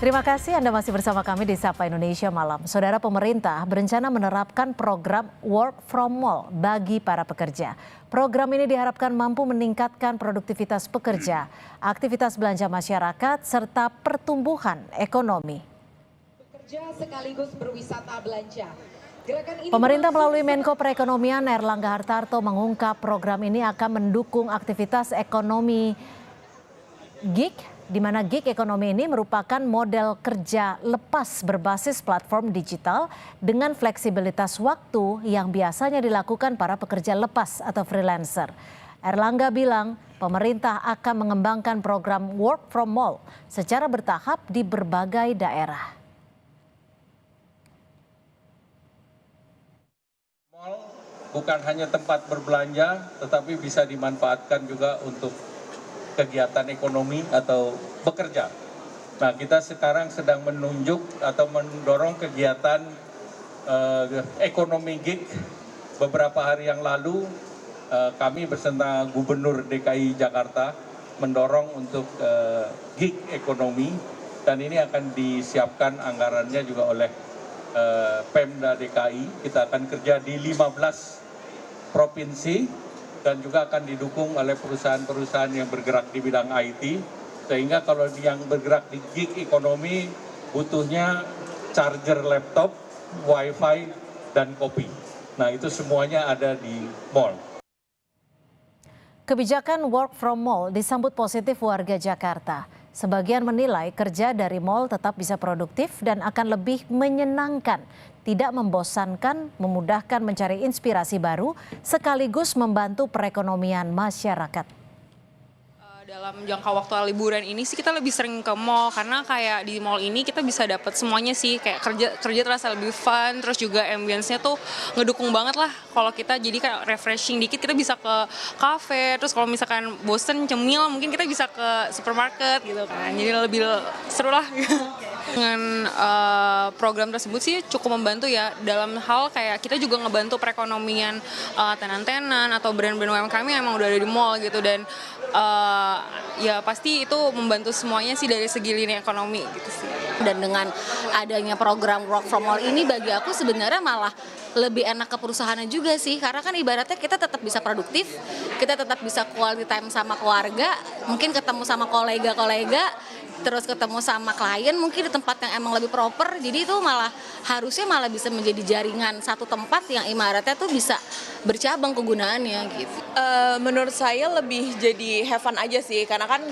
Terima kasih Anda masih bersama kami di Sapa Indonesia Malam. Saudara, pemerintah berencana menerapkan program Work from Mall bagi para pekerja. Program ini diharapkan mampu meningkatkan produktivitas pekerja, aktivitas belanja masyarakat, serta pertumbuhan ekonomi. Bekerja sekaligus berwisata belanja. Pemerintah melalui Menko Perekonomian Airlangga Hartarto mengungkap program ini akan mendukung aktivitas ekonomi gig, di mana gig ekonomi ini merupakan model kerja lepas berbasis platform digital dengan fleksibilitas waktu yang biasanya dilakukan para pekerja lepas atau freelancer. Airlangga bilang pemerintah akan mengembangkan program Work from Mall secara bertahap di berbagai daerah. Mall bukan hanya tempat berbelanja, tetapi bisa dimanfaatkan juga untuk kegiatan ekonomi atau bekerja. Nah, kita sekarang sedang menunjuk atau mendorong kegiatan ekonomi gig. Beberapa hari yang lalu kami bersama Gubernur DKI Jakarta mendorong untuk gig ekonomi, dan ini akan disiapkan anggarannya juga oleh Pemda DKI. Kita akan kerja di 15 provinsi dan juga akan didukung oleh perusahaan-perusahaan yang bergerak di bidang IT, sehingga kalau yang bergerak di gig ekonomi butuhnya charger laptop, wifi, dan kopi. Nah, itu semuanya ada di mall. Kebijakan work from mall disambut positif warga Jakarta. Sebagian menilai kerja dari mall tetap bisa produktif dan akan lebih menyenangkan, tidak membosankan, memudahkan mencari inspirasi baru, sekaligus membantu perekonomian masyarakat. Dalam jangka waktu liburan ini sih kita lebih sering ke mall, karena kayak di mall ini kita bisa dapat semuanya sih, kayak kerja terasa lebih fun, terus juga ambience-nya tuh ngedukung banget lah kalau kita jadi kayak refreshing dikit, kita bisa ke cafe, terus kalau misalkan bosen cemil mungkin kita bisa ke supermarket gitu kan, jadi lebih seru lah. Dengan program tersebut sih cukup membantu ya, dalam hal kayak kita juga ngebantu perekonomian tenan-tenan atau brand-brand UMKM yang emang udah ada di mall gitu, dan ya pasti itu membantu semuanya sih dari segi lini ekonomi gitu sih. Dan dengan adanya program work from mall ini bagi aku sebenarnya malah lebih enak ke perusahaannya juga sih, karena kan ibaratnya kita tetap bisa produktif, kita tetap bisa quality time sama keluarga, mungkin ketemu sama kolega-kolega, terus ketemu sama klien mungkin di tempat yang emang lebih proper, jadi itu harusnya bisa menjadi jaringan satu tempat yang ibaratnya tuh bisa bercabang kegunaannya gitu. Menurut saya lebih jadi have fun aja sih, karena kan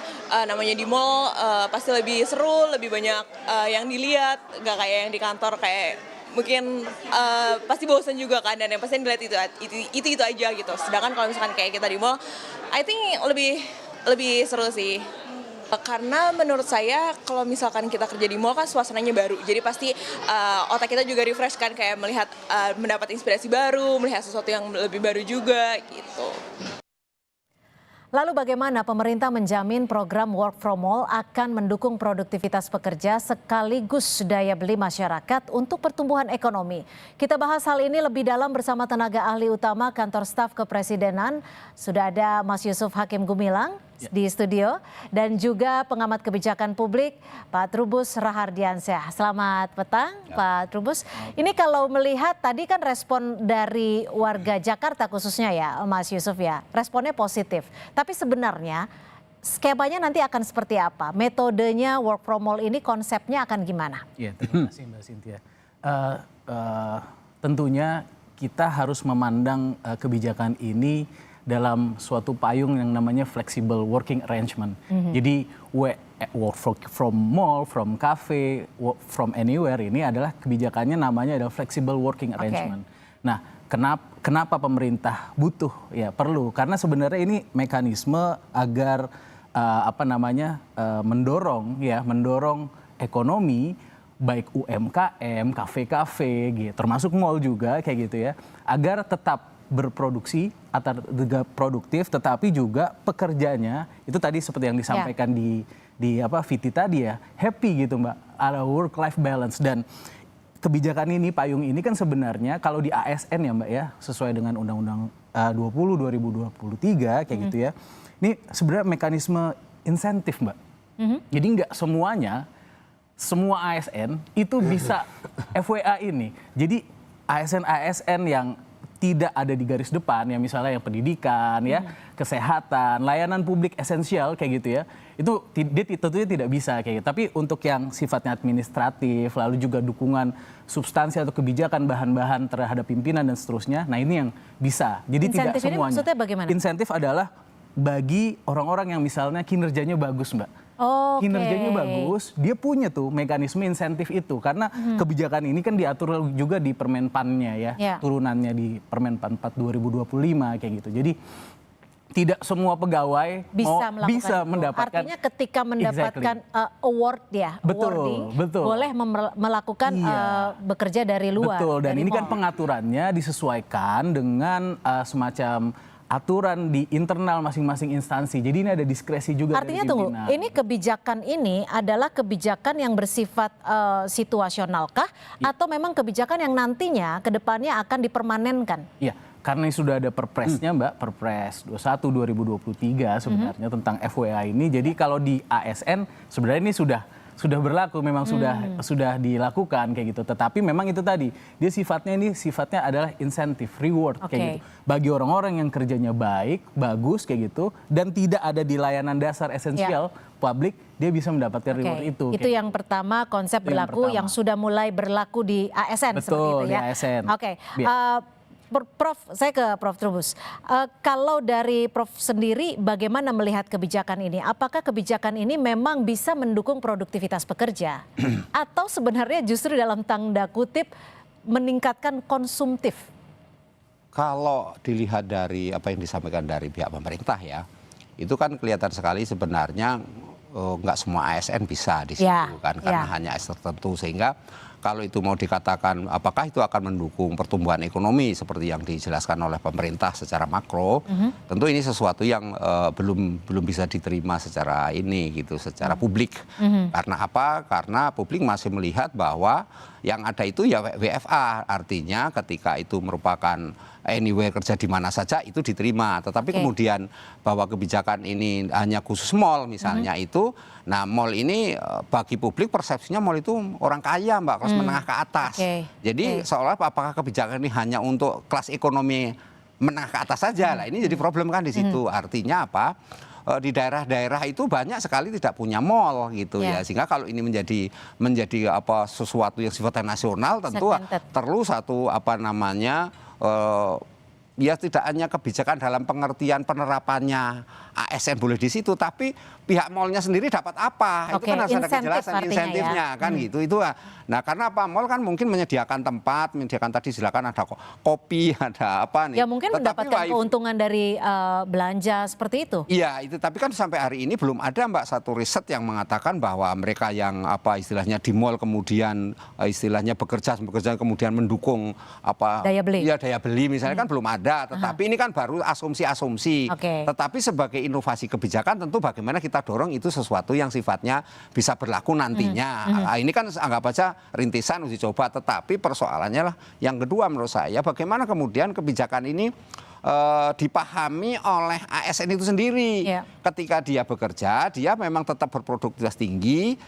namanya di mall pasti lebih seru, lebih banyak yang dilihat, gak kayak yang di kantor kayak mungkin pasti bosan juga kan, dan yang pasti dilihat itu aja gitu. Sedangkan kalau misalkan kayak kita di mall, I think lebih seru sih. Karena menurut saya kalau misalkan kita kerja di mall kan suasananya baru, jadi pasti otak kita juga refresh kan, kayak mendapat inspirasi baru, melihat sesuatu yang lebih baru juga gitu. Lalu bagaimana pemerintah menjamin program work from mall akan mendukung produktivitas pekerja sekaligus daya beli masyarakat untuk pertumbuhan ekonomi? Kita bahas hal ini lebih dalam bersama tenaga ahli utama Kantor Staf Kepresidenan. Sudah ada Mas Yusuf Hakim Gumilang di studio, dan juga pengamat kebijakan publik Pak Trubus Rahardiansyah. Selamat petang Pak Trubus. Ini kalau melihat tadi kan respon dari warga Jakarta khususnya ya Mas Yusuf ya, responnya positif. Tapi sebenarnya skemanya nanti akan seperti apa? Metodenya work from mall ini konsepnya akan gimana? Iya, terima kasih Mbak Cynthia. Tentunya kita harus memandang kebijakan ini dalam suatu payung yang namanya flexible working arrangement. Jadi work from mall, from cafe, work from anywhere ini adalah kebijakannya namanya adalah flexible working arrangement. Nah, kenapa pemerintah butuh ya perlu? Karena sebenarnya ini mekanisme agar mendorong ekonomi baik UMKM, kafe-kafe gitu, termasuk mall juga kayak gitu ya, agar tetap berproduksi atau produktif, tetapi juga pekerjanya itu tadi seperti yang disampaikan di Viti tadi ya, happy gitu Mbak, ada work life balance. Dan kebijakan ini, payung ini kan sebenarnya kalau di ASN ya Mbak ya, sesuai dengan Undang-Undang 20 2023 kayak gitu ya, ini sebenarnya mekanisme insentif Mbak. Jadi nggak semuanya semua ASN itu bisa FWA ini. Jadi ASN-ASN yang tidak ada di garis depan, ya misalnya yang pendidikan, ya kesehatan, layanan publik esensial kayak gitu ya, itu dia tentunya tidak bisa kayak gitu. Tapi untuk yang sifatnya administratif, lalu juga dukungan substansi atau kebijakan bahan-bahan terhadap pimpinan dan seterusnya, nah ini yang bisa. Jadi Insentif tidak semuanya. ini maksudnya bagaimana? Insentif adalah bagi orang-orang yang misalnya kinerjanya bagus, Mbak. Oke. Kinerjanya bagus, dia punya tuh mekanisme insentif itu. Karena kebijakan ini kan diatur juga di Permenpan-nya ya, turunannya di Permenpan 4 2025 kayak gitu. Jadi tidak semua pegawai bisa mendapatkan. Artinya ketika mendapatkan award ya, awarding, boleh melakukan bekerja dari luar. Betul, dan dari ini kan mall. pengaturannya disesuaikan dengan semacam aturan di internal masing-masing instansi. Jadi ini ada diskresi juga. Artinya dari tunggu, pimpinan. ini kebijakan ini adalah kebijakan yang bersifat situasionalkah atau memang kebijakan yang nantinya ke depannya akan dipermanenkan? Iya, karena sudah ada perpresnya Mbak, Perpres 21 2023 sebenarnya tentang FWA ini. Jadi kalau di ASN sebenarnya ini sudah berlaku, memang sudah dilakukan kayak gitu. Tetapi memang itu tadi, dia sifatnya adalah insentif, reward kayak gitu. Bagi orang-orang yang kerjanya baik, bagus kayak gitu, dan tidak ada di layanan dasar esensial publik, dia bisa mendapatkan reward itu. Itu yang pertama konsep berlaku yang sudah mulai berlaku di ASN. Betul, seperti itu ya. di ASN. Oke. Prof, saya ke Prof Trubus. Kalau dari Prof sendiri, bagaimana melihat kebijakan ini? Apakah kebijakan ini memang bisa mendukung produktivitas pekerja, atau sebenarnya justru dalam tanda kutip meningkatkan konsumtif? Kalau dilihat dari apa yang disampaikan dari pihak pemerintah ya, itu kan kelihatan sekali sebenarnya nggak semua ASN bisa di situ kan, karena hanya ASN tertentu, sehingga kalau itu mau dikatakan apakah itu akan mendukung pertumbuhan ekonomi seperti yang dijelaskan oleh pemerintah secara makro, tentu ini sesuatu yang belum bisa diterima secara secara publik. Karena apa? Karena publik masih melihat bahwa yang ada itu ya WFA, artinya ketika itu merupakan anywhere kerja di mana saja itu diterima. Tetapi kemudian bahwa kebijakan ini hanya khusus mall misalnya itu, nah mall ini bagi publik persepsinya mall itu orang kaya Mbak, kelas menengah ke atas. Jadi seolah apakah kebijakan ini hanya untuk kelas ekonomi menengah ke atas saja lah, ini jadi problem kan di situ. Artinya apa? Di daerah-daerah itu banyak sekali tidak punya mall gitu ya, sehingga kalau ini menjadi sesuatu yang sifatnya nasional, tentu perlu satu ya tidak hanya kebijakan dalam pengertian penerapannya ASN boleh di situ, tapi pihak mallnya sendiri dapat apa? Itu kan harus ada kejelasan insentifnya kan gitu. Itu nah karena apa? Mall kan mungkin menyediakan tempat, menyediakan tadi silakan ada kopi, ada apa nih. Ya mungkin mendapatkan keuntungan dari belanja seperti itu. Iya itu, tapi kan sampai hari ini belum ada Mbak satu riset yang mengatakan bahwa mereka yang istilahnya di mall kemudian istilahnya bekerja kemudian mendukung daya beli. Ya daya beli misalnya kan belum ada. Tetapi ini kan baru asumsi-asumsi. Tetapi sebagai inovasi kebijakan tentu bagaimana kita dorong itu sesuatu yang sifatnya bisa berlaku nantinya. Ini kan anggap aja rintisan uji coba, tetapi persoalannya lah yang kedua menurut saya bagaimana kemudian kebijakan ini dipahami oleh ASN itu sendiri. Ketika dia bekerja, dia memang tetap berproduktivitas tinggi.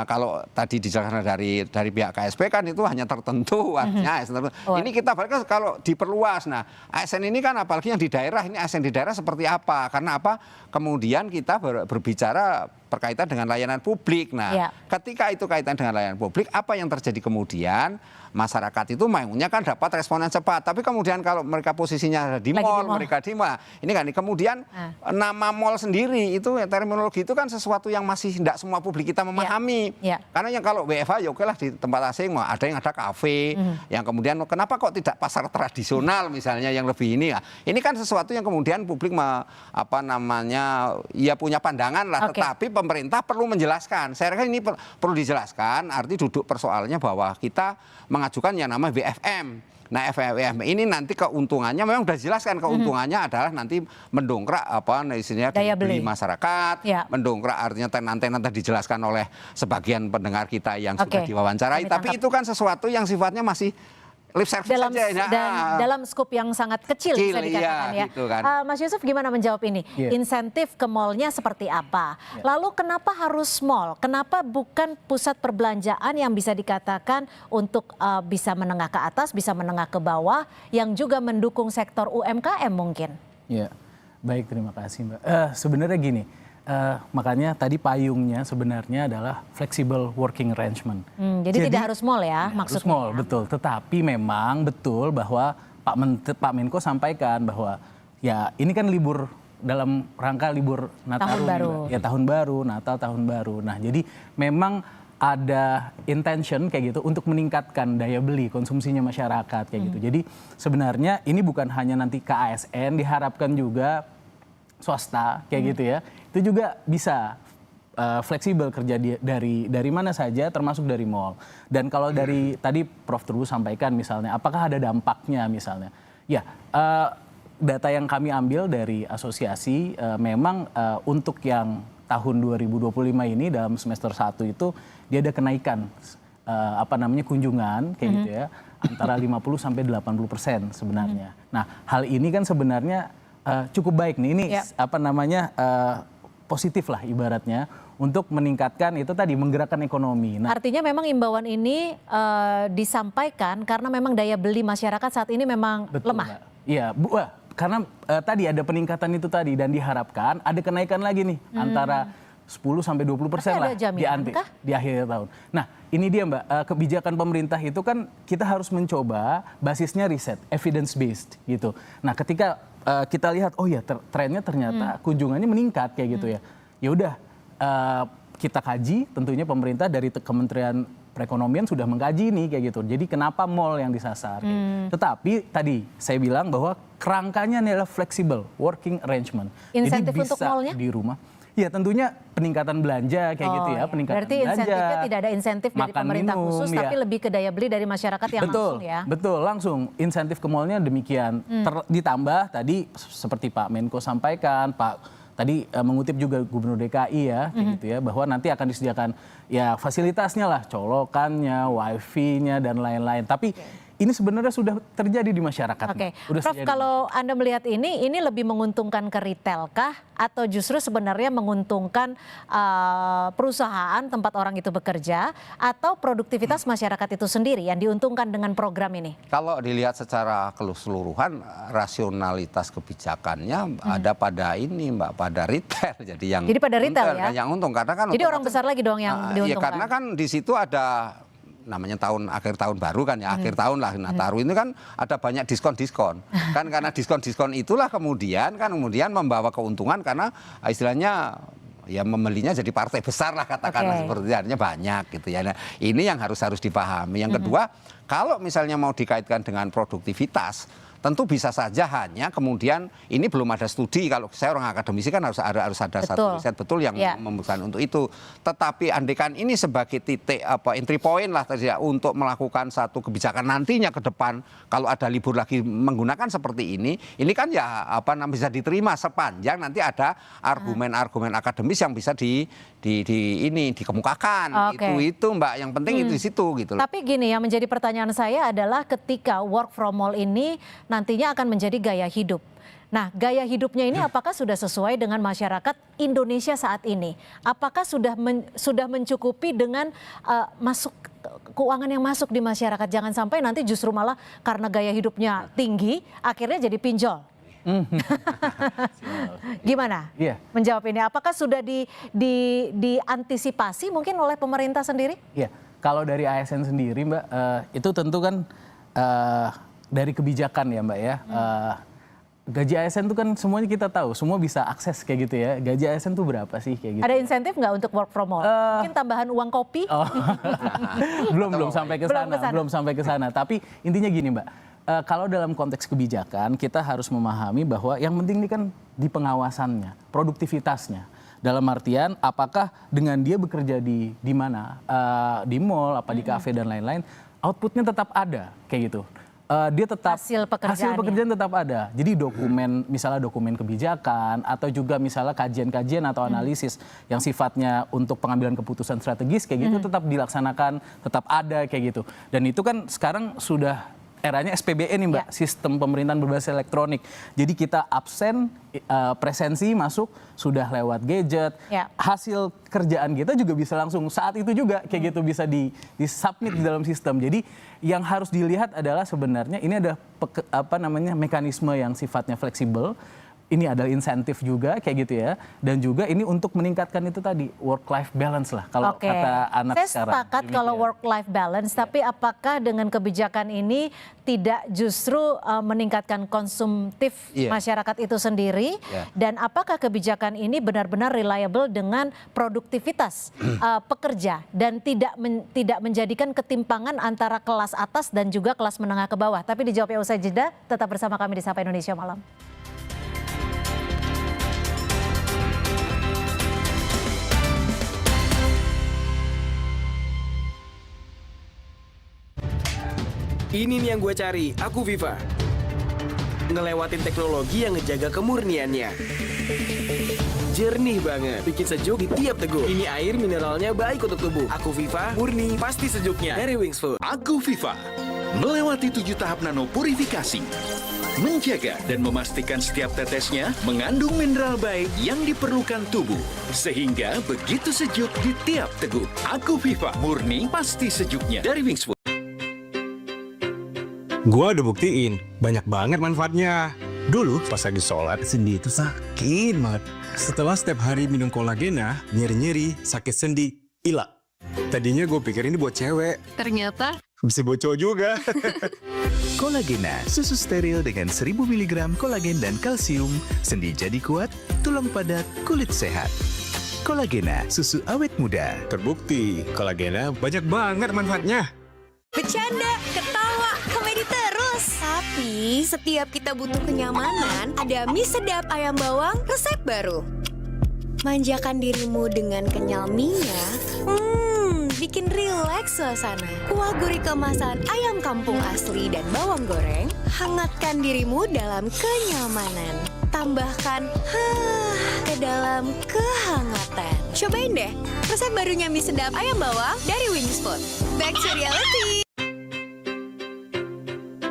Kalau tadi dijelaskan dari pihak KSP kan itu hanya tertentu, artinya ASN tertentu. Ini kita balik kalau diperluas. Nah, ASN ini kan apalagi yang di daerah, ini ASN di daerah seperti apa? Karena apa? Kemudian kita berbicara berkaitan dengan layanan publik. Nah, ketika itu kaitan dengan layanan publik, apa yang terjadi kemudian? Masyarakat itu maunya kan dapat respon yang cepat. Tapi kemudian kalau mereka posisinya di mall, mereka di mall. Ini kan kemudian nama mall sendiri itu terminologi itu kan sesuatu yang masih tidak semua publik kita memahami. Karena yang kalau WFH ya oke lah di tempat asing ada yang ada kafe, yang kemudian kenapa kok tidak pasar tradisional misalnya yang lebih ini ya. Ini kan sesuatu yang kemudian publik ya punya pandangan lah, tetapi pemerintah perlu menjelaskan. Saya rasa ini perlu dijelaskan, arti duduk persoalannya bahwa kita mengajukan yang namanya WFM. Nah, WFM ini nanti keuntungannya memang sudah dijelaskan, keuntungannya adalah nanti mendongkrak istilahnya daya beli masyarakat, mendongkrak artinya tenan-tenan tadi dijelaskan oleh sebagian pendengar kita yang sudah diwawancarai, tapi itu kan sesuatu yang sifatnya masih lip service dalam saja ya. dan dalam skop yang sangat kecil bisa dikatakan ya. Gitu kan. Mas Yusuf gimana menjawab ini? Insentif ke mallnya seperti apa? Lalu kenapa harus mall? Kenapa bukan pusat perbelanjaan yang bisa dikatakan untuk bisa menengah ke atas, bisa menengah ke bawah, yang juga mendukung sektor UMKM mungkin? Ya, baik, terima kasih Mbak. Sebenarnya gini, makanya tadi payungnya sebenarnya adalah flexible working arrangement. Jadi tidak harus mall ya maksudnya? Harus mall, betul. Tetapi memang betul bahwa Pak Menko sampaikan bahwa ya ini kan libur dalam rangka libur Nataru, tahun baru. Ya tahun baru, Natal, tahun baru. Nah jadi memang ada intention kayak gitu untuk meningkatkan daya beli konsumsinya masyarakat kayak gitu. Jadi sebenarnya ini bukan hanya nanti ke ASN, diharapkan juga swasta kayak gitu ya, itu juga bisa fleksibel kerja dari mana saja termasuk dari mall. Dan kalau dari tadi Prof Trubus sampaikan misalnya apakah ada dampaknya misalnya, ya data yang kami ambil dari asosiasi memang untuk yang tahun 2025 ini dalam semester 1 itu dia ada kenaikan kunjungan kayak gitu ya antara 50 sampai 80% sebenarnya. Nah hal ini kan sebenarnya cukup baik nih, ini positif lah ibaratnya untuk meningkatkan itu tadi, menggerakkan ekonomi. Nah, artinya memang imbauan ini disampaikan karena memang daya beli masyarakat saat ini memang lemah. Iya, karena tadi ada peningkatan itu tadi dan diharapkan ada kenaikan lagi nih antara 10 sampai 20% lah di akhir tahun. Nah, ini dia Mbak, kebijakan pemerintah itu kan kita harus mencoba basisnya riset, evidence based gitu. Nah, ketika kita lihat oh ya trennya ternyata kunjungannya meningkat kayak gitu ya. Ya udah kita kaji, tentunya pemerintah dari Kementerian Perekonomian sudah mengkaji nih kayak gitu. Jadi kenapa mall yang disasar? Tetapi tadi saya bilang bahwa kerangkanya adalah flexible working arrangement. Insentif jadi bisa untuk mallnya? Di rumah. Ya tentunya peningkatan belanja kayak gitu ya, peningkatan berarti belanja. Berarti insentifnya tidak ada insentif dari pemerintah khusus, tapi lebih ke daya beli dari masyarakat yang langsung ya? Betul, langsung. Insentif ke mallnya demikian. Ditambah tadi seperti Pak Menko sampaikan, tadi mengutip juga Gubernur DKI ya, kayak gitu ya, bahwa nanti akan disediakan ya fasilitasnya lah, colokannya, wifi-nya dan lain-lain. Tapi ini sebenarnya sudah terjadi di masyarakat. Oke, Prof, kalau Anda melihat ini lebih menguntungkan ke retail kah? Atau justru sebenarnya menguntungkan perusahaan tempat orang itu bekerja? Atau produktivitas masyarakat itu sendiri yang diuntungkan dengan program ini? Kalau dilihat secara keseluruhan, rasionalitas kebijakannya ada pada ini Mbak, pada retail. Jadi pada retail ya? Yang untung, karena kan jadi orang besar lagi dong yang diuntungkan? Ya karena kan di situ ada namanya akhir tahun baru kan ya, akhir tahun lah Nataru ini kan ada banyak diskon-diskon kan, karena diskon-diskon itulah kemudian membawa keuntungan karena istilahnya ya membelinya jadi partai besar lah katakanlah seperti itu, artinya banyak gitu ya. Nah, ini yang harus dipahami. Yang kedua, kalau misalnya mau dikaitkan dengan produktivitas, tentu bisa saja hanya kemudian ini belum ada studi, kalau saya orang akademisi kan harus ada satu riset betul yang membuktikan untuk itu. Tetapi andaikan ini sebagai titik entry point lah untuk melakukan satu kebijakan nantinya ke depan, kalau ada libur lagi menggunakan seperti ini kan ya bisa diterima sepanjang nanti ada argumen-argumen akademis yang bisa dikemukakan. Itu Mbak, yang penting itu di situ gitu loh. Tapi gini, yang menjadi pertanyaan saya adalah ketika work from home ini nantinya akan menjadi gaya hidup. Nah, gaya hidupnya ini apakah sudah sesuai dengan masyarakat Indonesia saat ini? Apakah sudah mencukupi dengan keuangan yang masuk di masyarakat? Jangan sampai nanti justru malah karena gaya hidupnya tinggi, akhirnya jadi pinjol. Gimana menjawab ini? Apakah sudah diantisipasi mungkin oleh pemerintah sendiri? Iya, kalau dari ASN sendiri Mbak, itu tentu kan dari kebijakan ya Mbak ya. Gaji ASN itu kan semuanya kita tahu, semua bisa akses kayak gitu ya. Gaji ASN itu berapa sih kayak gitu? Ada insentif nggak untuk work from home? Mungkin tambahan uang kopi? belum sampai ke sana. Tapi intinya gini Mbak, kalau dalam konteks kebijakan kita harus memahami bahwa yang penting ini kan di pengawasannya, produktivitasnya. Dalam artian apakah dengan dia bekerja di mana, di mall, di kafe dan lain-lain, outputnya tetap ada kayak gitu. Dia tetap hasil pekerjaan tetap ada. Jadi misalnya dokumen kebijakan atau juga misalnya kajian-kajian atau analisis yang sifatnya untuk pengambilan keputusan strategis kayak gitu tetap dilaksanakan, tetap ada kayak gitu. Dan itu kan sekarang sudah eranya SPBE nih Mbak, sistem pemerintahan berbasis elektronik. Jadi kita absen, presensi masuk sudah lewat gadget. Hasil kerjaan kita juga bisa langsung saat itu juga kayak gitu bisa di-submit di dalam sistem. Jadi yang harus dilihat adalah sebenarnya ini ada mekanisme yang sifatnya fleksibel. Ini adalah insentif juga kayak gitu ya, dan juga ini untuk meningkatkan itu tadi work life balance lah kalau kata anak Saya sekarang. Saya sepakat kalau work life balance, tapi apakah dengan kebijakan ini tidak justru meningkatkan konsumtif masyarakat itu sendiri, dan apakah kebijakan ini benar-benar reliable dengan produktivitas pekerja dan tidak menjadikan ketimpangan antara kelas atas dan juga kelas menengah ke bawah? Tapi dijawabnya usai jeda, tetap bersama kami di Sapa Indonesia Malam. Ini nih yang gue cari, aku Viva. Ngelewatin teknologi yang ngejaga kemurniannya. Jernih banget, bikin sejuk di tiap teguk. Ini air mineralnya baik untuk tubuh. Aku Viva, murni, pasti sejuknya. Dari Wings Food. Aku Viva, melewati 7 tahap nano purifikasi. Menjaga dan memastikan setiap tetesnya mengandung mineral baik yang diperlukan tubuh. Sehingga begitu sejuk di tiap teguk. Aku Viva, murni, pasti sejuknya. Dari Wings Food. Gua udah buktiin, banyak banget manfaatnya. Dulu pas lagi sholat, sendi itu sakit banget. Setelah setiap hari minum kolagena, nyeri-nyeri, sakit sendi, hilang. Tadinya gue pikir ini buat cewek. Ternyata bisa buat cowok juga. Kolagena, susu steril dengan 1000 mg kolagen dan kalsium. Sendi jadi kuat, tulang padat, kulit sehat. Kolagena, susu awet muda. Terbukti, kolagena banyak banget manfaatnya. Bercanda, ketawa, komedi terus. Tapi setiap kita butuh kenyamanan, ada mie sedap ayam bawang resep baru. Manjakan dirimu dengan kenyal mie-nya. Bikin rileks suasana. Kuah gurih kemasan ayam kampung asli dan bawang goreng. Hangatkan dirimu dalam kenyamanan. Tambahkan ke dalam kehangatan. Cobain deh resep barunya mie sedap ayam bawang dari Wings Food. Back to reality.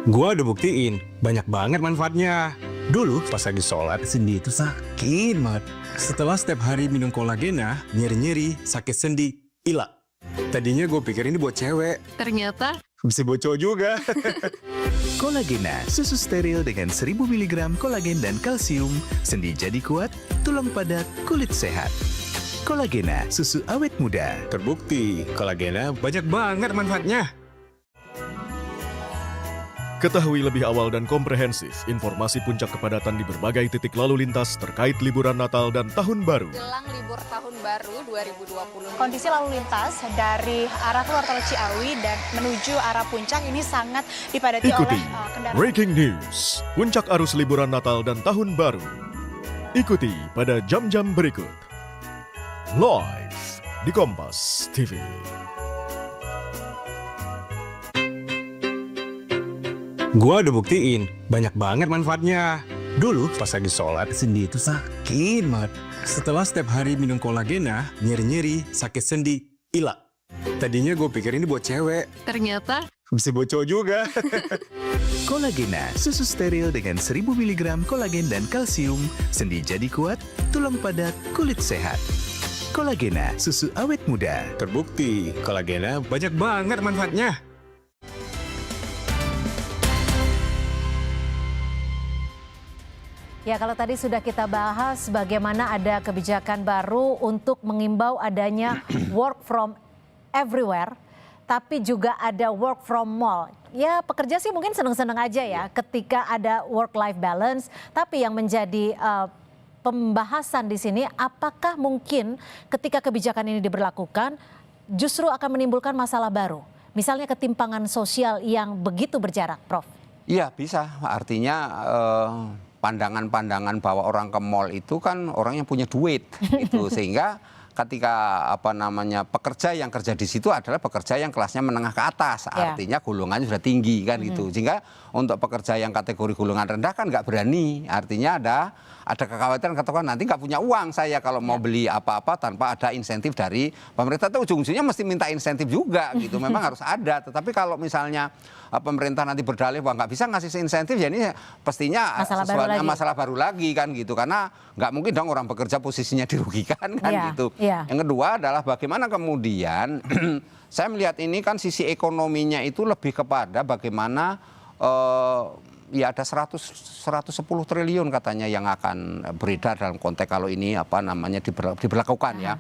Gua udah buktiin, banyak banget manfaatnya. Dulu pas lagi sholat, sendi itu sakit banget. Setelah setiap hari minum kolagena, nyeri-nyeri, sakit sendi, hilang. Tadinya gue pikir ini buat cewek. ternyata Bisa buat cowok juga. Kolagena, susu steril dengan 1000 mg kolagen dan kalsium. Sendi jadi kuat, tulang padat, kulit sehat. Kolagena, susu awet muda. Terbukti, kolagena banyak banget manfaatnya. Ketahui lebih awal dan komprehensif informasi puncak kepadatan di berbagai titik lalu lintas terkait liburan Natal dan Tahun Baru. Jelang libur Tahun Baru 2020. Kondisi lalu lintas dari arah keluar tol Ciawi dan menuju arah puncak ini sangat dipadati Ikuti oleh kendaraan. Breaking News, puncak arus liburan Natal dan Tahun Baru. Ikuti pada jam-jam berikut. Live di Kompas TV. Gua udah buktiin, banyak banget manfaatnya. Dulu pas lagi sholat, sendi itu sakit banget. Setelah setiap hari minum kolagena, nyeri-nyeri, sakit sendi, hilang. Tadinya gue pikir ini buat cewek. ternyata Bisa buat cowok juga. Kolagena, susu steril dengan 1000 mg kolagen dan kalsium. Sendi jadi kuat, tulang padat, kulit sehat. Kolagena, susu awet muda. Terbukti, kolagena banyak banget manfaatnya. Ya, kalau tadi sudah kita bahas bagaimana ada kebijakan baru untuk mengimbau adanya work from everywhere, tapi juga ada work from mall. Ya, pekerja sih mungkin seneng-seneng aja ya ketika ada work-life balance, tapi yang menjadi pembahasan di sini, apakah mungkin ketika kebijakan ini diberlakukan justru akan menimbulkan masalah baru? Misalnya ketimpangan sosial yang begitu berjarak, Prof. Iya, bisa. Artinya pandangan-pandangan bahwa orang ke mall itu kan orang yang punya duit gitu, sehingga ketika pekerja yang kerja di situ adalah pekerja yang kelasnya menengah ke atas, artinya golongannya sudah tinggi kan gitu. Sehingga untuk pekerja yang kategori golongan rendah kan nggak berani, artinya ada kekhawatiran katakan nanti nggak punya uang saya kalau mau beli apa-apa tanpa ada insentif dari pemerintah. Itu ujung-ujungnya mesti minta insentif juga gitu. Memang harus ada. Tetapi kalau misalnya pemerintah nanti berdalih bahwa nggak bisa ngasih insentif, ya ini pastinya masalah baru lagi kan gitu. Karena nggak mungkin dong orang bekerja posisinya dirugikan kan gitu. Yang kedua adalah bagaimana kemudian saya melihat ini kan sisi ekonominya itu lebih kepada bagaimana ya ada 110 triliun katanya yang akan beredar dalam konteks kalau ini diberlakukan ya.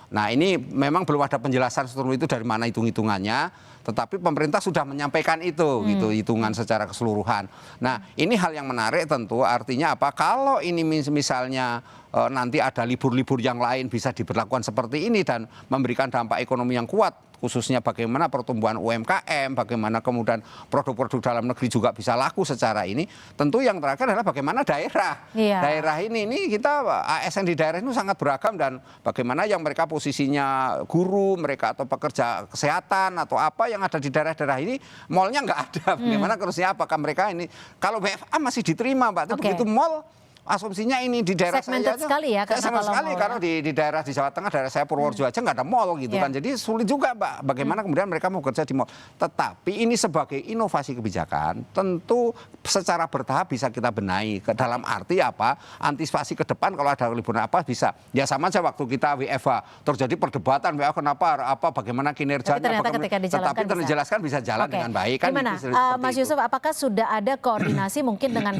Nah ini memang belum ada penjelasan seluruh itu dari mana hitung-hitungannya, tetapi pemerintah sudah menyampaikan itu gitu hitungan secara keseluruhan. Nah ini hal yang menarik tentu, artinya apa? Kalau ini misalnya nanti ada libur-libur yang lain bisa diberlakukan seperti ini dan memberikan dampak ekonomi yang kuat, khususnya bagaimana pertumbuhan UMKM, bagaimana kemudian produk-produk dalam negeri juga bisa laku secara ini. Tentu yang terakhir adalah bagaimana daerah. Daerah ini kita ASN di daerah itu sangat beragam dan bagaimana yang mereka posisinya guru, mereka atau pekerja kesehatan atau apa yang ada di daerah-daerah ini, mallnya nggak ada. Bagaimana terusnya apakah mereka ini, kalau BFA masih diterima Mbak, tapi begitu mall, asumsinya ini di daerah saya aja sekali ya, karena di daerah di Jawa Tengah, daerah saya Purworejo aja nggak ada mall gitu kan, jadi sulit juga Mbak bagaimana kemudian mereka mau kerja di mall. Tetapi ini sebagai inovasi kebijakan tentu secara bertahap bisa kita benahi ke dalam arti apa, antisipasi ke depan kalau ada liburan apa bisa ya sama aja waktu kita WFH terjadi perdebatan kenapa bagaimana kinerjanya, tetapi terjelaskan bisa jalan dengan baik kan. Gimana Mas Yusuf, apakah sudah ada koordinasi mungkin dengan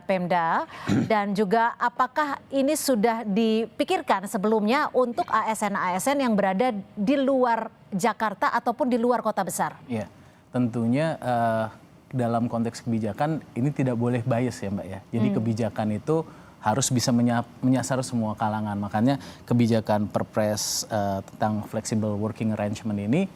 Pemda dan juga apakah ini sudah dipikirkan sebelumnya untuk ASN-ASN yang berada di luar Jakarta ataupun di luar kota besar? Ya, tentunya dalam konteks kebijakan ini tidak boleh bias ya Mbak ya. Jadi kebijakan itu harus bisa menyasar semua kalangan. Makanya kebijakan Perpres tentang flexible working arrangement ini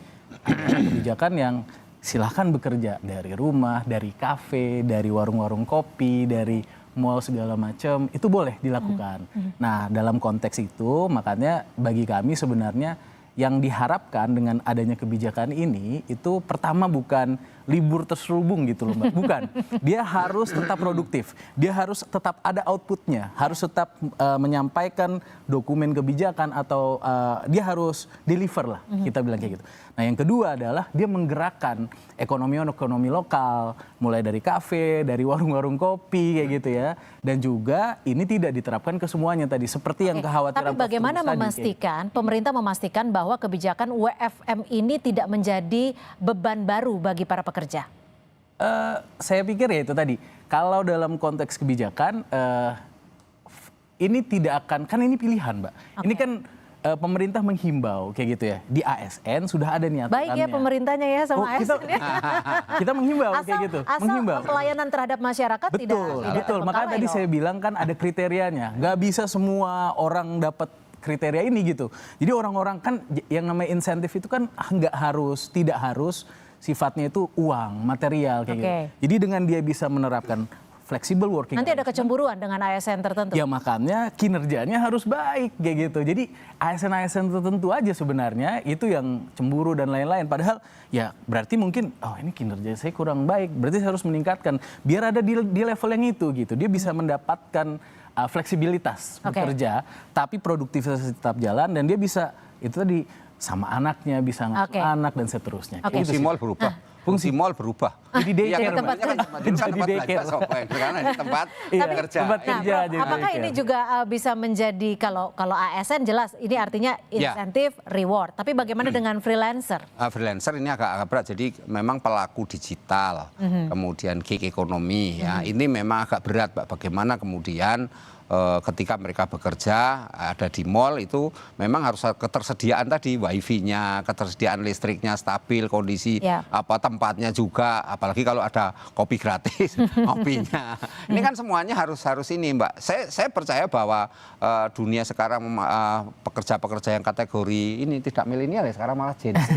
adalah kebijakan yang silahkan bekerja dari rumah, dari kafe, dari warung-warung kopi, dari mall segala macam, itu boleh dilakukan. Nah, dalam konteks itu makanya bagi kami sebenarnya yang diharapkan dengan adanya kebijakan ini itu pertama bukan libur terselubung gitu loh Mbak, bukan. Dia harus tetap produktif, dia harus tetap ada outputnya, harus tetap menyampaikan dokumen kebijakan atau dia harus deliver lah, kita bilang kayak gitu. Nah yang kedua adalah dia menggerakkan ekonomi lokal, mulai dari kafe, dari warung-warung kopi kayak gitu ya. Dan juga ini tidak diterapkan ke semuanya tadi, seperti yang kekhawatiran. Tapi bagaimana memastikan, pemerintah memastikan bahwa kebijakan WFM ini tidak menjadi beban baru bagi para pekerja? Saya pikir ya itu tadi, kalau dalam konteks kebijakan, ini tidak akan, kan ini pilihan Mbak. Ini kan pemerintah menghimbau kayak gitu ya, di ASN sudah ada nih aturannya. Baik ya pemerintahnya ya sama ASN ya. Kita menghimbau kayak gitu. Asal pelayanan terhadap masyarakat Betul. Makanya tadi saya bilang kan ada kriterianya. Nggak bisa semua orang dapat kriteria ini gitu. Jadi orang-orang kan yang namanya insentif itu kan tidak harus sifatnya itu uang, material kayak gitu. Jadi dengan dia bisa menerapkan flexible working. Nanti ada kecemburuan dengan ASN tertentu. Ya makanya kinerjanya harus baik kayak gitu. Jadi ASN tertentu aja sebenarnya itu yang cemburu dan lain-lain. Padahal ya berarti mungkin ini kinerja saya kurang baik. Berarti saya harus meningkatkan. Biar ada di level yang itu gitu. Dia bisa mendapatkan fleksibilitas bekerja, tapi produktivitas tetap jalan dan dia bisa itu tadi sama anaknya bisa ngasuh anak dan seterusnya. Fungsi mall berubah. Fungsi mall berubah. Jadi daycare, tempat kerja. Apakah ini juga bisa menjadi kalau ASN jelas ini artinya insentif, reward. Tapi bagaimana dengan freelancer? Freelancer ini agak berat. Jadi memang pelaku digital, kemudian gig ekonomi. Ya, ini memang agak berat, Pak. Bagaimana kemudian ketika mereka bekerja ada di mall itu memang harus ketersediaan tadi wifi-nya, ketersediaan listriknya stabil, kondisi tempatnya juga, apalagi kalau ada kopi gratis, kopinya. Ini kan semuanya harus ini Mbak. Saya percaya bahwa dunia sekarang pekerja-pekerja yang kategori ini tidak milenial ya, sekarang malah Gen Z.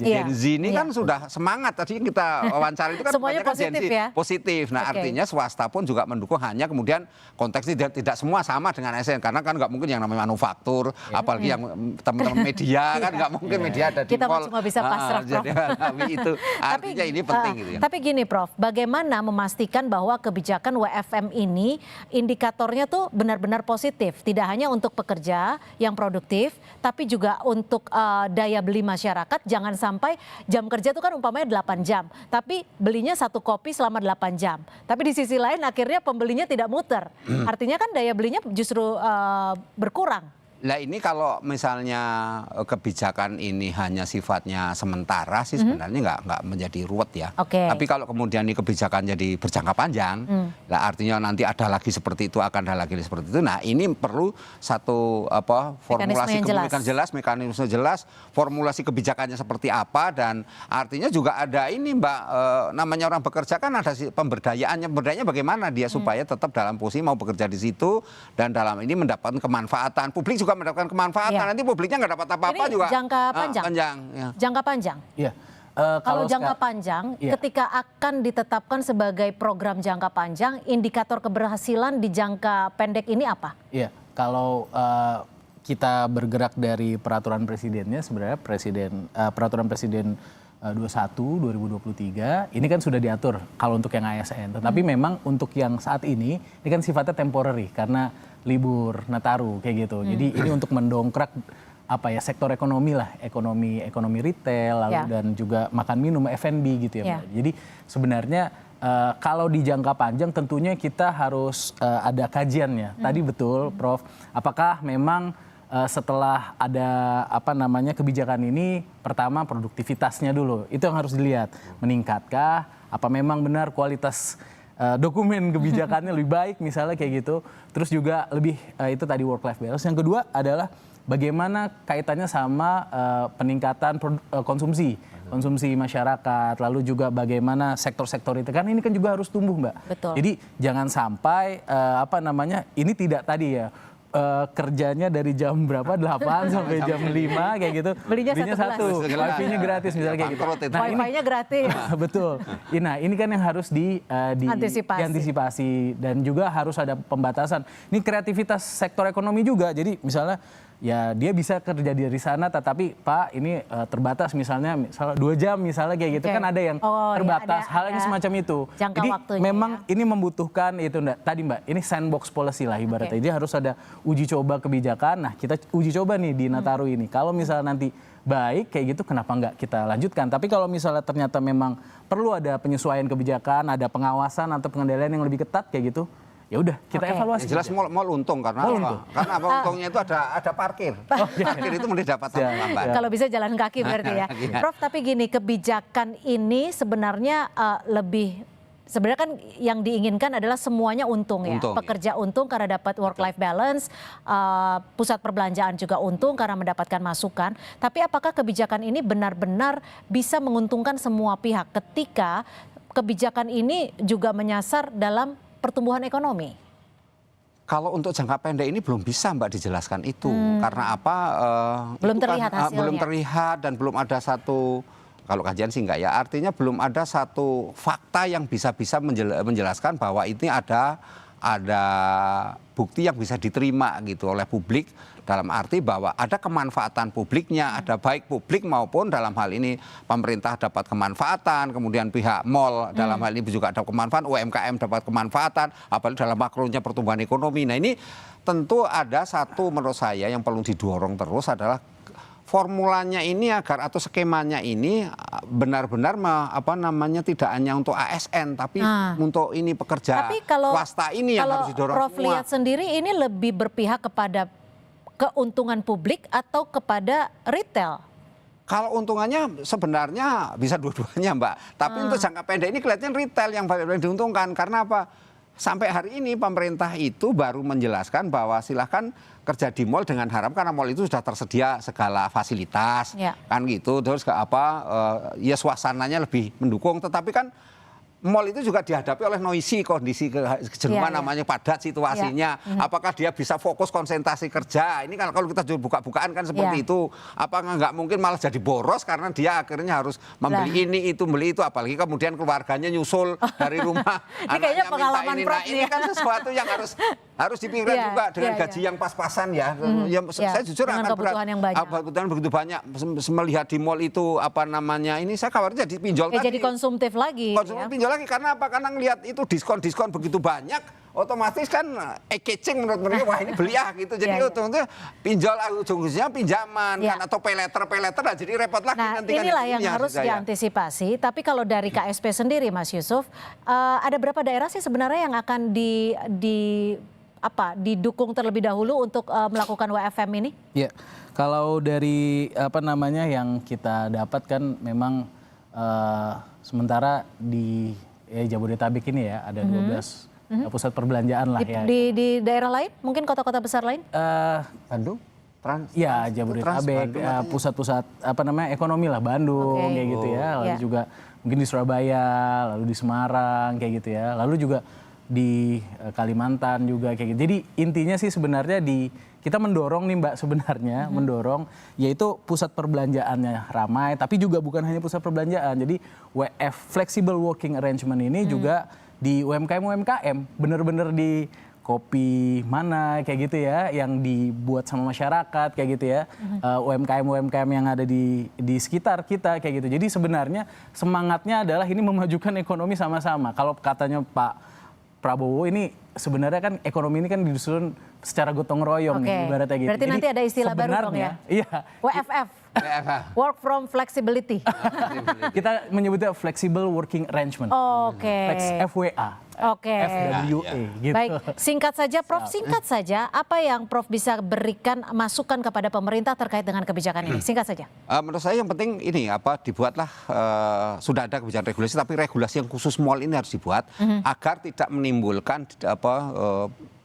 Gen Z ini kan sudah semangat, tadi kita wawancara itu kan semuanya positif ya. Positif. Nah artinya swasta pun juga mendukung, hanya kemudian konteksnya tidak semua sama dengan ASN karena kan nggak mungkin yang namanya manufaktur, apalagi yang teman-teman media kan nggak mungkin media ada di Kita mall. cuma bisa pasrah, Prof. Tapi itu artinya ini penting gitu ya. Tapi gini Prof, bagaimana memastikan bahwa kebijakan WFM ini indikatornya tuh benar-benar positif, tidak hanya untuk pekerja yang produktif, tapi juga untuk daya beli masyarakat. Jangan sampai jam kerja itu kan umpamanya 8 jam, tapi belinya 1 kopi selama 8 jam. Tapi di sisi lain akhirnya pembelinya tidak muter. Artinya kan daya belinya justru berkurang. Lah ini kalau misalnya kebijakan ini hanya sifatnya sementara sih sebenarnya nggak menjadi ruwet ya. Tapi kalau kemudian ini kebijakan jadi berjangka panjang, lah artinya nanti ada lagi seperti itu, akan ada lagi seperti itu. Nah ini perlu satu formulasi kebijakan jelas, mekanisme jelas, formulasi kebijakannya seperti apa, dan artinya juga ada ini Mbak, namanya orang bekerja kan ada pemberdayaannya bagaimana dia supaya tetap dalam posisi mau bekerja di situ dan dalam ini mendapatkan kemanfaatan. Publik juga mendapatkan kemanfaatan, nanti publiknya nggak dapat apa-apa juga. Jangka panjang. Jangka panjang. Iya. Kalau jangka panjang, ketika akan ditetapkan sebagai program jangka panjang, indikator keberhasilan di jangka pendek ini apa? Iya, kalau kita bergerak dari peraturan presidennya, sebenarnya peraturan presiden 21 2023 ini kan sudah diatur kalau untuk yang ASN. Tetapi memang untuk yang saat ini kan sifatnya temporary karena libur Nataru kayak gitu. Jadi ini untuk mendongkrak sektor ekonomi lah, ekonomi retail lalu dan juga makan minum F&B gitu ya. Jadi sebenarnya kalau di jangka panjang tentunya kita harus ada kajiannya. Tadi betul Prof, apakah memang setelah ada kebijakan ini, pertama produktivitasnya dulu itu yang harus dilihat, meningkatkah, apa memang benar kualitas dokumen kebijakannya lebih baik misalnya kayak gitu. Terus juga lebih itu tadi work life balance. Yang kedua adalah bagaimana kaitannya sama peningkatan konsumsi masyarakat, lalu juga bagaimana sektor-sektor itu kan ini kan juga harus tumbuh Mbak. Betul. Jadi jangan sampai ini tidak tadi ya. Kerjanya dari jam berapa 8 sampai jam 5 kayak gitu. Belinya satu, wifi-nya gratis misalnya kayak gitu. Nah, wifi-nya gratis. Betul. Nah ini kan yang harus diantisipasi dan juga harus ada pembatasan. Ini kreativitas sektor ekonomi juga. Jadi misalnya ya dia bisa kerja dari sana, tetapi Pak ini terbatas misalnya 2 jam misalnya kayak gitu kan ada yang terbatas, hal yang semacam itu. Jadi memang ini membutuhkan itu tadi Mbak, ini sandbox policy lah ibaratnya. Jadi harus ada uji coba kebijakan. Nah kita uji coba nih di Nataru ini. Kalau misalnya nanti baik kayak gitu, kenapa nggak kita lanjutkan? Tapi kalau misalnya ternyata memang perlu ada penyesuaian kebijakan, ada pengawasan atau pengendalian yang lebih ketat kayak gitu, ya udah kita evaluasi. Jelas mal untung karena apa? Karena apa untungnya itu ada parkir. Parkir itu mendapat tambahan. Kalau bisa jalan kaki berarti ya. Prof, tapi gini, kebijakan ini sebenarnya sebenarnya kan yang diinginkan adalah semuanya untung ya. Pekerja untung karena dapat work life balance, pusat perbelanjaan juga untung karena mendapatkan masukan. Tapi apakah kebijakan ini benar-benar bisa menguntungkan semua pihak ketika kebijakan ini juga menyasar dalam pertumbuhan ekonomi? Kalau untuk jangka pendek ini belum bisa Mbak dijelaskan itu. Karena apa? Belum terlihat hasilnya. Belum terlihat dan belum ada satu, kalau kajian sih enggak ya, artinya belum ada satu fakta yang bisa menjelaskan bahwa ini ada bukti yang bisa diterima gitu oleh publik, dalam arti bahwa ada kemanfaatan publiknya, ada baik publik maupun dalam hal ini pemerintah dapat kemanfaatan, kemudian pihak mall dalam hal ini juga ada kemanfaatan, UMKM dapat kemanfaatan, apalagi dalam makronya pertumbuhan ekonomi. Nah ini tentu ada satu menurut saya yang perlu didorong terus adalah formulanya ini agar atau skemanya ini benar-benar tidak hanya untuk ASN tapi untuk ini pekerja swasta ini yang harus didorong. Prof lihat sendiri ini lebih berpihak kepada keuntungan publik atau kepada retail? Kalau untungannya sebenarnya bisa dua-duanya Mbak. Tapi untuk jangka pendek ini kelihatan retail yang paling diuntungkan. Karena apa? Sampai hari ini pemerintah itu baru menjelaskan bahwa silahkan kerja di mal dengan harap karena mal itu sudah tersedia segala fasilitas kan gitu, terus ya suasananya lebih mendukung. Tetapi kan mal itu juga dihadapi oleh noisy, kondisi kejenuhan namanya padat situasinya. Apakah dia bisa fokus konsentrasi kerja? Ini kan kalau kita buka-bukaan kan seperti itu. Apakah nggak mungkin malah jadi boros karena dia akhirnya harus membeli ini itu beli itu, apalagi kemudian keluarganya nyusul dari rumah. Ini kayaknya pengalaman Prof ini kan sesuatu yang harus harus dipikirkan juga dengan gaji yang pas-pasan ya. Saya jujur dengan akan kebutuhan yang banyak. Kebutuhan begitu banyak. Melihat di mall itu apa namanya ini saya khawatir jadi pinjol tadi. Jadi konsumtif lagi. Konsumtif pinjol lagi karena apa? Karena ngelihat itu diskon begitu banyak, otomatis kan catching menurut mereka, wah ini beli ah gitu. Jadi otomatis pinjol ujung-ujungnya pinjaman kan atau pay letter lah, jadi repot lagi nanti kan. Inilah yang harus diantisipasi. Tapi kalau dari KSP sendiri Mas Yusuf, ada berapa daerah sih sebenarnya yang akan didukung terlebih dahulu untuk melakukan WFM ini? Ya, kalau dari apa namanya yang kita dapatkan memang sementara di Jabodetabek ini ya ada 12 pusat perbelanjaan lah ya. Di daerah lain, mungkin kota-kota besar lain? Bandung, ya Jabodetabek, pusat-pusat apa namanya ekonomi lah, Bandung kayak gitu ya. Lalu juga mungkin di Surabaya, lalu di Semarang kayak gitu ya. Lalu juga di Kalimantan juga kayak gitu. Jadi intinya sih sebenarnya kita mendorong nih Mbak sebenarnya, mendorong yaitu pusat perbelanjaannya ramai, tapi juga bukan hanya pusat perbelanjaan. Jadi WF Flexible Working Arrangement ini juga di UMKM, bener-bener di kopi mana kayak gitu ya, yang dibuat sama masyarakat kayak gitu ya, UMKM yang ada di sekitar kita kayak gitu. Jadi sebenarnya semangatnya adalah ini memajukan ekonomi sama-sama. Kalau katanya Pak Prabowo ini sebenarnya kan ekonomi ini kan disusun secara gotong royong nih ibaratnya gitu. Berarti nanti ada istilah baru dong ya? Iya. WFF. Work from flexibility. Kita menyebutnya flexible working arrangement. FWA. FWA gitu. Baik, singkat saja Prof, singkat saja apa yang Prof bisa berikan masukan kepada pemerintah terkait dengan kebijakan ini? Singkat saja. Menurut saya yang penting ini dibuatlah sudah ada kebijakan regulasi, tapi regulasi yang khusus mall ini harus dibuat agar tidak menimbulkan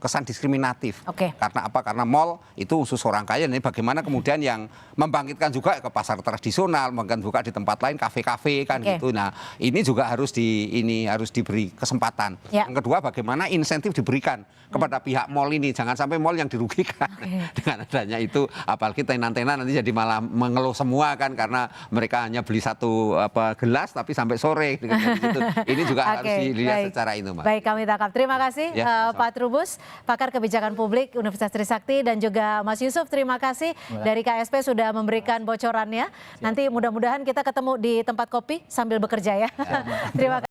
kesan diskriminatif. Karena apa? Karena mall itu khusus orang kaya. Ini bagaimana kemudian yang membangkitkan juga ke pasar tradisional, bahkan juga di tempat lain kafe-kafe kan gitu. Nah, ini juga harus diberi kesempatan. Yang kedua, bagaimana insentif diberikan kepada pihak mall ini, jangan sampai mall yang dirugikan dengan adanya itu. Apalagi tenan-tenan nanti jadi malah mengeluh semua kan karena mereka hanya beli satu gelas tapi sampai sore. Ini juga harus dilihat secara itu, Mbak. Baik, kami tangkap. Terima kasih Pak Trubus, pakar kebijakan publik Universitas Trisakti, dan juga Mas Yusuf, terima kasih dari KSP sudah memberikan bocorannya. Nanti mudah-mudahan kita ketemu di tempat kopi sambil bekerja ya. Terima kasih.